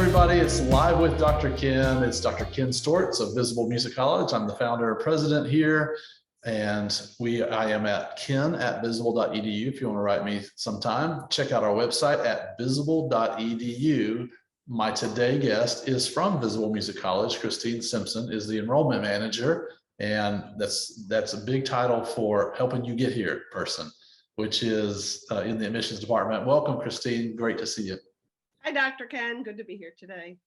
everybody. It's Live with Dr. Ken. It's Dr. Ken Steorts of Visible Music College. I'm the founder and president here, and I am at ken@visible.edu. If you want to write me sometime, check out our website at visible.edu. My today guest is from Visible Music College. Christine Simpson is the enrollment manager, and that's a big title for helping you get here person, which is in the admissions department. Welcome, Christine. Great to see you. Hi, Dr. Ken. Good to be here today.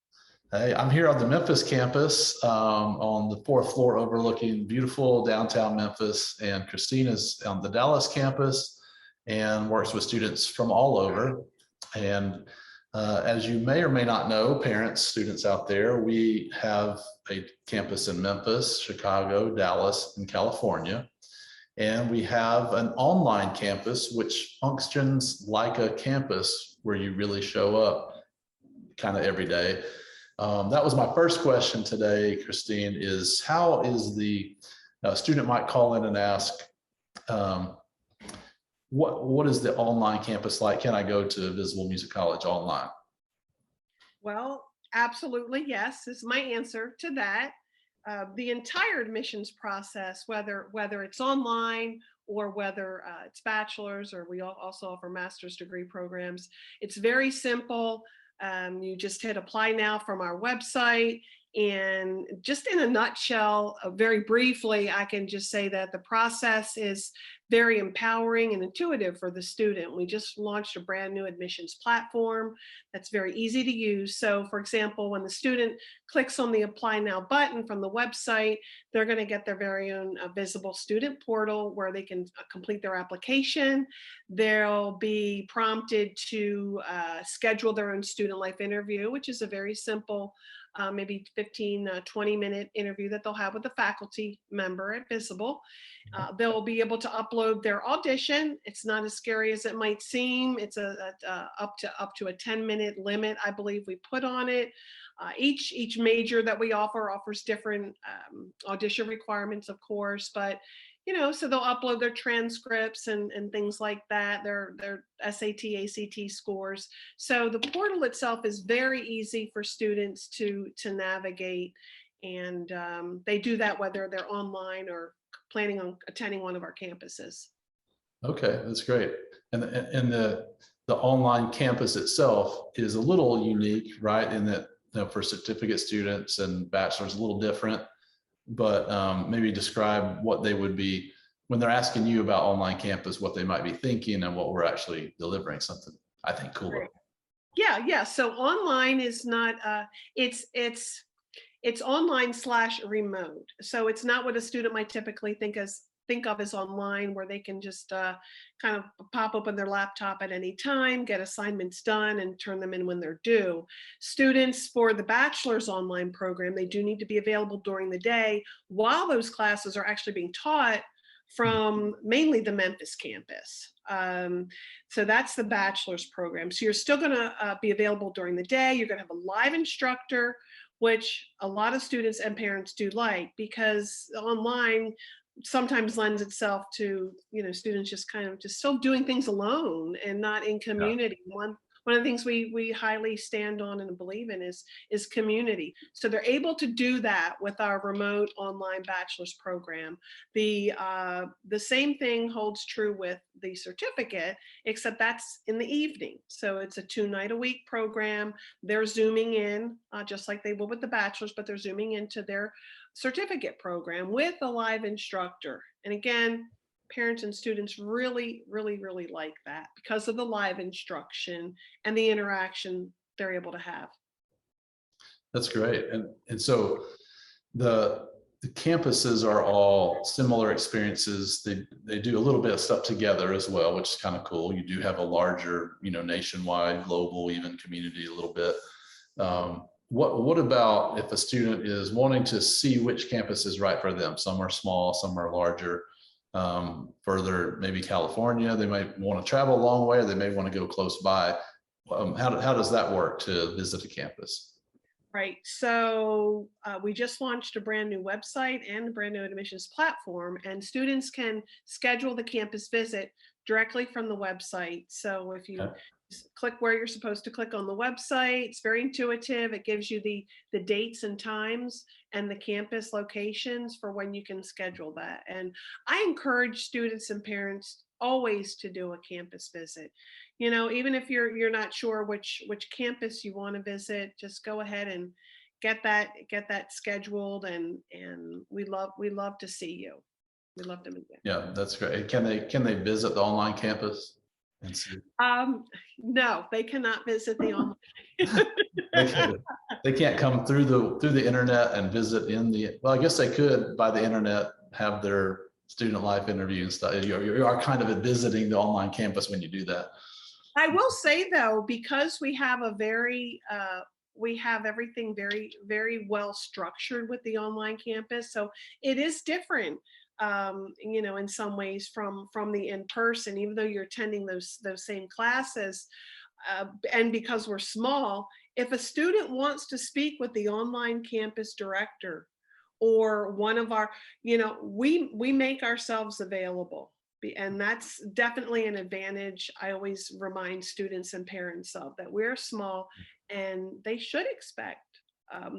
Hey, I'm here on the Memphis campus on the 4th floor overlooking beautiful downtown Memphis. And Christine is on the Dallas campus and works with students from all over. And as you may or may not know, parents, students out there, we have a campus in Memphis, Chicago, Dallas, and California. And we have an online campus, which functions like a campus where you really show up kind of every day. That was my first question today, Christine, is how is the student might call in and ask, what is the online campus like? Can I go to Visible Music College online? Well, absolutely, yes, is my answer to that. The entire admissions process, whether it's online or whether it's bachelor's, or we also offer master's degree programs, it's very simple. You just hit apply now from our website. And just in a nutshell, very briefly, I can just say that the process is very empowering and intuitive for the student. We just launched a brand new admissions platform that's very easy to use. So for example, when the student clicks on the apply now button from the website, they're going to get their very own visible student portal where they can complete their application. They'll be prompted to schedule their own student life interview, which is a very simple maybe 15, 20-minute interview that they'll have with a faculty member at Visible. They'll be able to upload their audition. It's not as scary as it might seem. It's up to a 10-minute limit, I believe we put on it. Each major that we offer offers different audition requirements, of course, but so they'll upload their transcripts and things like that, their SAT, ACT scores. So the portal itself is very easy for students to navigate, and they do that whether they're online or planning on attending one of our campuses. Okay, that's great. And the online campus itself is a little unique, right? In that for certificate students and bachelor's, a little different. But maybe describe what they would be when they're asking you about online campus, what they might be thinking and what we're actually delivering, something I think cooler. Right. Yeah. So online is not, it's online/remote. So it's not what a student might typically think of as online, where they can just kind of pop open their laptop at any time, get assignments done, and turn them in when they're due. Students for the bachelor's online program, they do need to be available during the day while those classes are actually being taught from mainly the Memphis campus. So that's the bachelor's program. So you're still going to be available during the day. You're going to have a live instructor, which a lot of students and parents do like, because online sometimes lends itself to students just still doing things alone and not in community. Yeah. One of the things we highly stand on and believe in is community. So they're able to do that with our remote online bachelor's program. The same thing holds true with the certificate, except that's in the evening. So it's a 2-night-a-week program. They're Zooming in just like they will with the bachelor's, but they're Zooming into their certificate program with a live instructor. And again, parents and students really, really, really like that because of the live instruction and the interaction they're able to have. That's great. And so the campuses are all similar experiences. They do a little bit of stuff together as well, which is kind of cool. You do have a larger, nationwide, global, even community a little bit. What about if a student is wanting to see which campus is right for them? Some are small, some are larger. Further, maybe California, they might want to travel a long way, or they may want to go close by. How does that work to visit a campus? Right. So we just launched a brand new website and a brand new admissions platform, and students can schedule the campus visit directly from the website. So if you click where you're supposed to click on the website. It's very intuitive. It gives you the dates and times and the campus locations for when you can schedule that. And I encourage students and parents always to do a campus visit. You know, even if you're not sure which campus you want to visit, just go ahead and get that scheduled, and we love to see you. We love to meet you. Yeah, that's great. Can they visit the online campus and see? No, they cannot visit the online. They can't, they can't come through the internet and visit well, I guess they could by the internet have their student life interview and stuff. You are kind of visiting the online campus when you do that. I will say though, because we have we have everything very, very well structured with the online campus. So it is different, you know, in some ways from the in-person, even though you're attending those same classes. And because we're small, if a student wants to speak with the online campus director or one of our, you know, we make ourselves available. And that's definitely an advantage. I always remind students and parents of that we're small and they should expect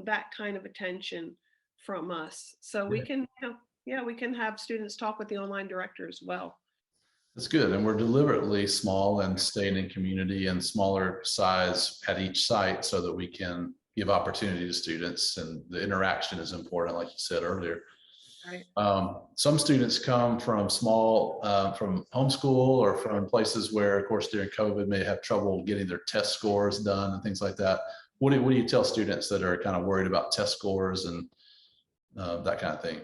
that kind of attention from us. So we can, you know, yeah, we can have students talk with the online director as well. That's good. And we're deliberately small and staying in community and smaller size at each site so that we can give opportunity to students, and the interaction is important, like you said earlier. Right. Some students come from from homeschool or from places where, of course, during COVID may have trouble getting their test scores done and things like that. What do you tell students that are kind of worried about test scores and that kind of thing?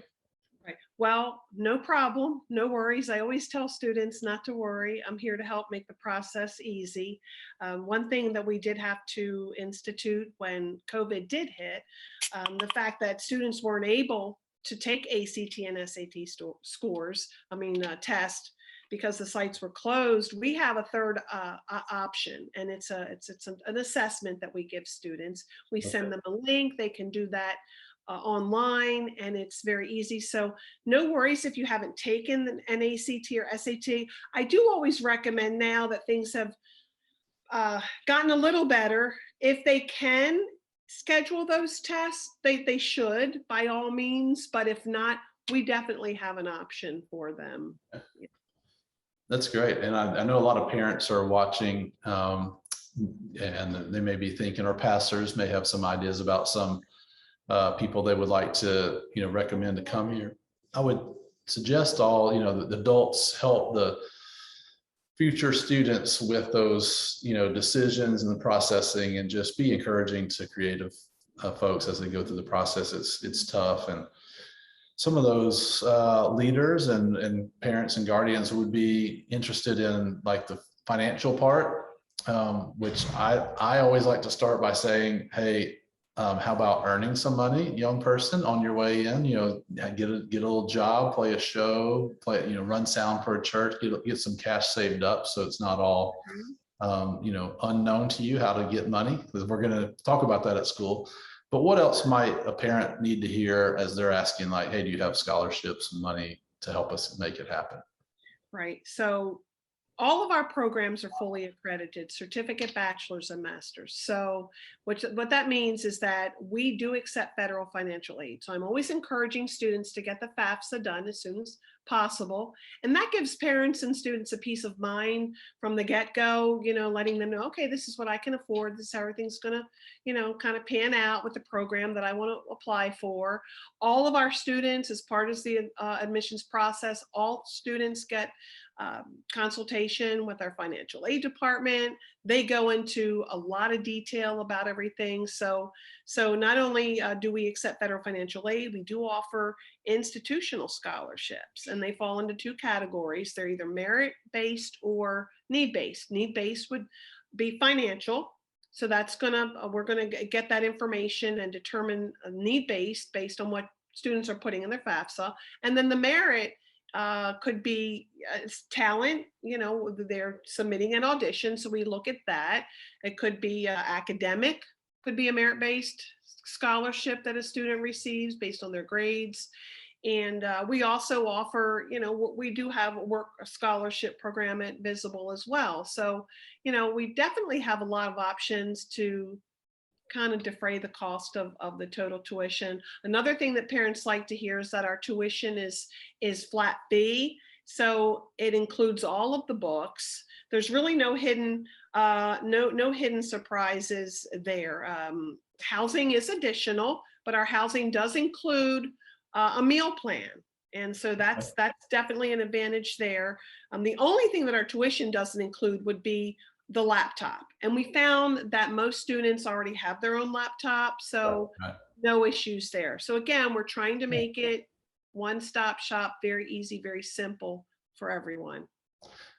Right. Well, no problem. No worries. I always tell students not to worry. I'm here to help make the process easy. One thing that we did have to institute when COVID did hit, the fact that students weren't able to take ACT and SAT scores, test, because the sites were closed. We have a third option, and it's an assessment that we give students. We send them a link. They can do that online, and it's very easy. So no worries if you haven't taken an ACT or SAT. I do always recommend, now that things have gotten a little better, if they can schedule those tests, they should by all means, but if not, we definitely have an option for them. That's great. And I know a lot of parents are watching, and they may be thinking, or pastors may have some ideas about some people they would like to, recommend to come here. I would suggest the adults help the future students with those, decisions and the processing, and just be encouraging to creative folks as they go through the process. It's tough, and some of those leaders and parents and guardians would be interested in like the financial part, which I always like to start by saying, hey, how about earning some money, young person, on your way in? Get a little job, play a show, run sound for a church, get some cash saved up, so it's not all unknown to you how to get money, because we're going to talk about that at school. But what else might a parent need to hear as they're asking, like, hey, do you have scholarships and money to help us make it happen? Right. So all of our programs are fully accredited, certificate, bachelor's, and master's. So what that means is that we do accept federal financial aid. So I'm always encouraging students to get the FAFSA done as soon as possible. And that gives parents and students a peace of mind from the get-go, letting them know, okay, this is what I can afford. This is how everything's going to, kind of pan out with the program that I want to apply for. All of our students, as part of the admissions process, all students get consultation with our financial aid department. They go into a lot of detail about everything. So not only do we accept federal financial aid, we do offer institutional scholarships, and they fall into two categories. They're either merit-based or need-based. Need-based would be financial. So we're gonna get that information and determine a need-based based on what students are putting in their FAFSA. And then the merit could be talent, they're submitting an audition, so we look at that. It could be academic, could be a merit-based scholarship that a student receives based on their grades. And we also offer, we do have a scholarship program at Visible as well. So, we definitely have a lot of options to kind of defray the cost of the total tuition. Another thing that parents like to hear is that our tuition is flat fee. So it includes all of the books. There's really no hidden no hidden surprises there. Housing is additional, but our housing does include a meal plan. And so that's definitely an advantage there. The only thing that our tuition doesn't include would be the laptop. And we found that most students already have their own laptop, so no issues there. So again, we're trying to make it one-stop shop, very easy, very simple for everyone.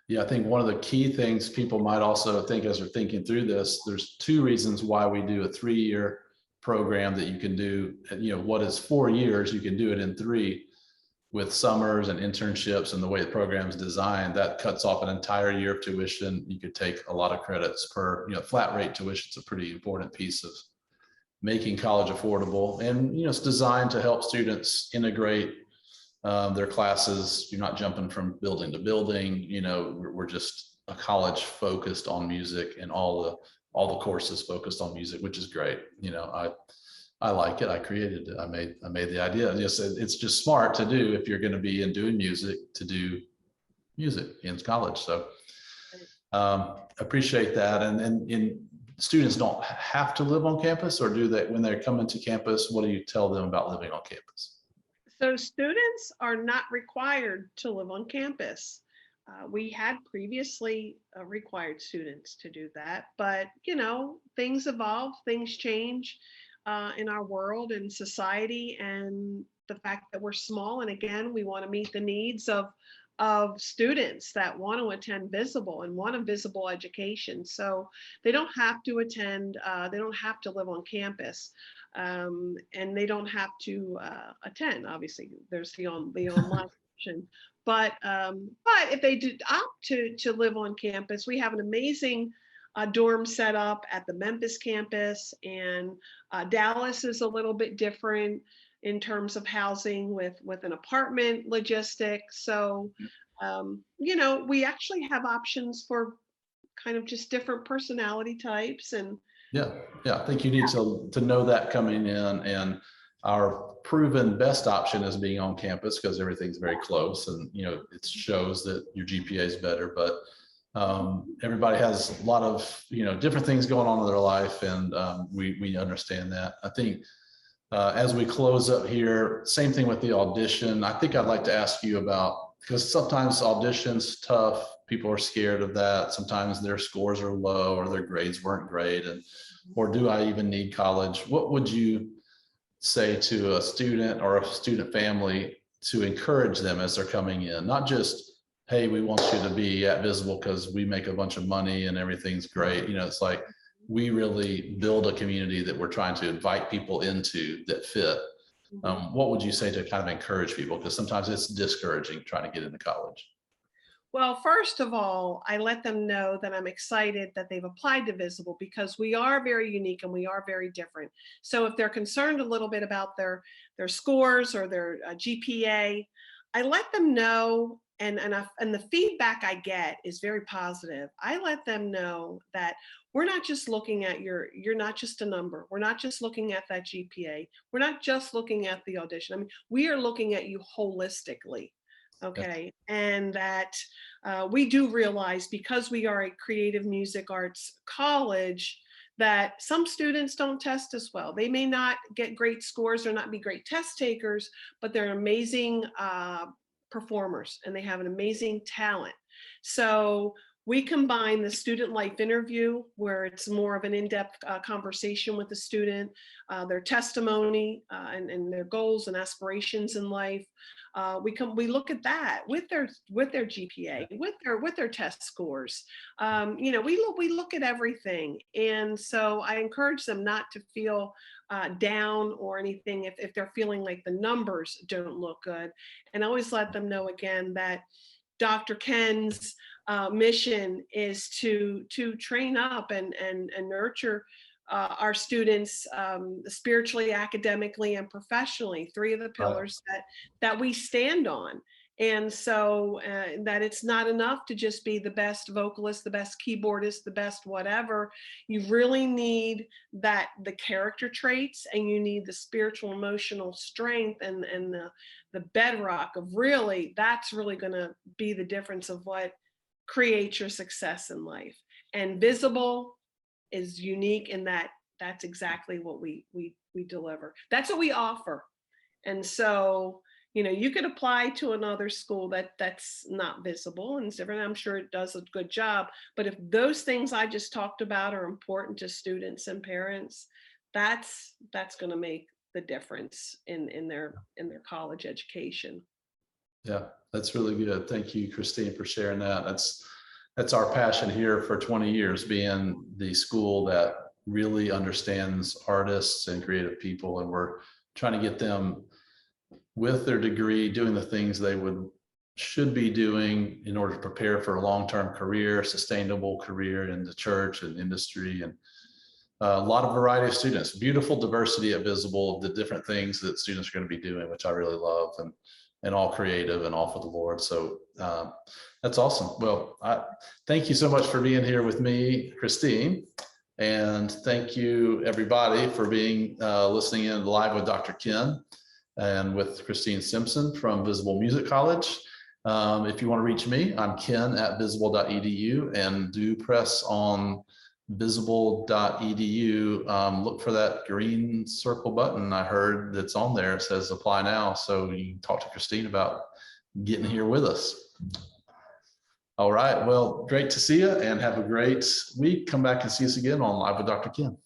Yeah, I think one of the key things people might also think as they're thinking through this, there's two reasons why we do a 3-year program that you can do, what is 4 years, you can do it in 3 with summers and internships, and the way the program is designed, that cuts off an entire year of tuition. You could take a lot of credits per, flat rate tuition. It's a pretty important piece of making college affordable. And, it's designed to help students integrate their classes. You're not jumping from building to building. We're just a college focused on music, and all the courses focused on music, which is great. I like it. I created it. I made the idea. Yes, it's just smart to do if you're going to be in doing music, to do music in college. So appreciate that. And students don't have to live on campus, or do they, when they're coming to campus, what do you tell them about living on campus? So students are not required to live on campus. We had previously required students to do that, but things evolve, things change. In our world and society, and the fact that we're small, and again, we want to meet the needs of students that want to attend Visible and want a visible education. So they don't have to attend, they don't have to live on campus, and they don't have to attend. Obviously, there's the online option. But if they did opt to live on campus, we have an amazing dorm set up at the Memphis campus, and Dallas is a little bit different in terms of housing with an apartment logistic. So, we actually have options for kind of just different personality types. And yeah, I think you need to know that coming in. And our proven best option is being on campus, because everything's very close, and it shows that your GPA is better. But everybody has a lot of different things going on in their life, and we understand that. I think as we close up here, same thing with the audition. I think I'd like to ask you about, because sometimes auditions tough, people are scared of that. Sometimes their scores are low, or their grades weren't great, or do I even need college? What would you say to a student or a student family to encourage them as they're coming in? Not just, hey, we want you to be at Visible because we make a bunch of money and everything's great. It's like, we really build a community that we're trying to invite people into that fit. What would you say to kind of encourage people? Because sometimes it's discouraging trying to get into college. Well, first of all, I let them know that I'm excited that they've applied to Visible, because we are very unique and we are very different. So if they're concerned a little bit about their scores or their GPA, I let them know, and the feedback I get is very positive. I let them know that we're not just looking at you're not just a number. We're not just looking at that GPA. We're not just looking at the audition. I mean, we are looking at you holistically. Okay. And that we do realize, because we are a creative music arts college, that some students don't test as well. They may not get great scores or not be great test takers, but they're amazing performers, and they have an amazing talent. So we combine the student life interview, where it's more of an in-depth conversation with the student, their testimony and their goals and aspirations in life. We look at that with their GPA, with their test scores. We look at everything, and so I encourage them not to feel down or anything if they're feeling like the numbers don't look good. And I always let them know again that Dr. Ken's mission is to train up and nurture our students spiritually, academically, and professionally, three of the Right. pillars that we stand on. And so that it's not enough to just be the best vocalist, the best keyboardist, the best whatever. You really need the character traits, and you need the spiritual, emotional strength, and the bedrock of really, that's really going to be the difference of what creates your success in life. And Visible is unique in that that's exactly what we deliver. That's what we offer. And so, you could apply to another school that's not Visible and it's different. I'm sure it does a good job. But if those things I just talked about are important to students and parents, that's going to make the difference in their college education. Yeah, that's really good. Thank you, Christine, for sharing that. That's our passion here for 20 years, being the school that really understands artists and creative people, and we're trying to get them with their degree doing the things they should be doing in order to prepare for a long-term career, sustainable career in the church and industry, and a lot of variety of students, beautiful diversity at Visible of the different things that students are going to be doing, which I really love, and all creative and all for the Lord. So that's awesome. Well, thank you so much for being here with me, Christine. And thank you everybody for being listening in live with Dr. Ken and with Christine Simpson from Visible Music College. If you want to reach me, I'm ken@visible.edu, and do press on visible.edu. Look for that green circle button I heard that's on there. It says apply now. So you can talk to Christine about getting here with us. All right. Well, great to see you, and have a great week. Come back and see us again on Live with Dr. Ken.